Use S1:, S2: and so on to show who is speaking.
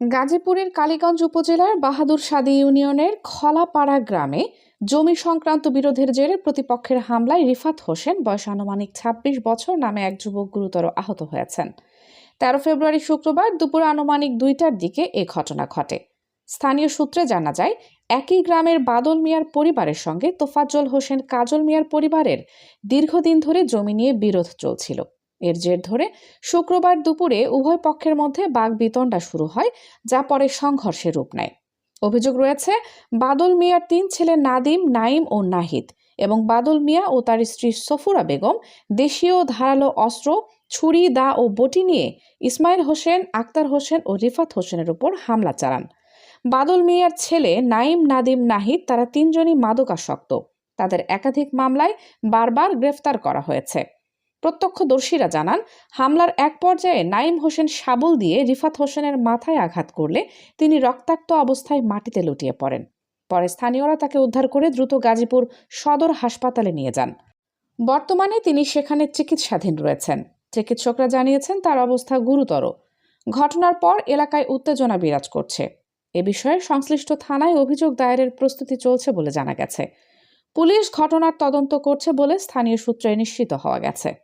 S1: গাজীপুরের কালীগঞ্জ উপজেলার বাহাদুর শাদী ইউনিয়নের খলাপাড়া গ্রামে জমি সংক্রান্ত বিরোধের জেরে প্রতিপক্ষের হামলায় রিফাত হোসেন বয়স আনুমানিক ২৬ বছর নামে এক যুবক গুরুতর আহত হয়েছেন। ১৩ ফেব্রুয়ারি শুক্রবার দুপুর আনুমানিক ২টার দিকে এ ঘটনা ঘটে। স্থানীয় সূত্রে জানা যায়, একই গ্রামের বাদল মিয়ার পরিবারের সঙ্গে তোফাজ্জল হোসেন কাজল মিয়ার পরিবারের দীর্ঘদিন ধরে জমি নিয়ে বিরোধ চলছিল। এর জের ধরে শুক্রবার দুপুরে উভয় পক্ষের মধ্যে বাকবিতণ্ডা শুরু হয়, যা পরে সংঘর্ষে রূপ নেয়। অভিযোগ রয়েছে, বাদল মিয়ার ৩ ছেলে নাদিম, নাইম ও নাহিদ এবং বাদল মিয়া ও তার স্ত্রী সফুরা বেগম দেশীয় ধারালো অস্ত্র, ছুরি, দা ও বটি নিয়ে ইসমাইল হোসেন, আক্তার হোসেন ও রিফাত হোসেনের উপর হামলা চালান। বাদল মিয়ার ছেলে নাইম, নাদিম, নাহিদ তারা ৩ জনই মাদকাসক্ত। তাদের একাধিক মামলায় বারবার গ্রেফতার করা হয়েছে। প্রত্যক্ষদর্শীরা জানান, হামলার এক পর্যায়ে নাইম হোসেন শাবল দিয়ে রিফাত হোসেনের মাথায় আঘাত করলে তিনি রক্তাক্ত অবস্থায় মাটিতে লুটিয়ে পড়েন। পরে স্থানীয়রা তাকে উদ্ধার করে দ্রুত গাজীপুর সদর হাসপাতালে নিয়ে যান। বর্তমানে তিনি সেখানে চিকিৎসাধীন রয়েছেন। চিকিৎসকরা জানিয়েছেন তার অবস্থা গুরুতর। ঘটনার পর এলাকায় উত্তেজনা বিরাজ করছে। এ বিষয়ে সংশ্লিষ্ট থানায় অভিযোগ দায়েরের প্রস্তুতি চলছে বলে জানা গেছে। পুলিশ ঘটনার তদন্ত করছে বলে স্থানীয় সূত্রে নিশ্চিত হওয়া গেছে।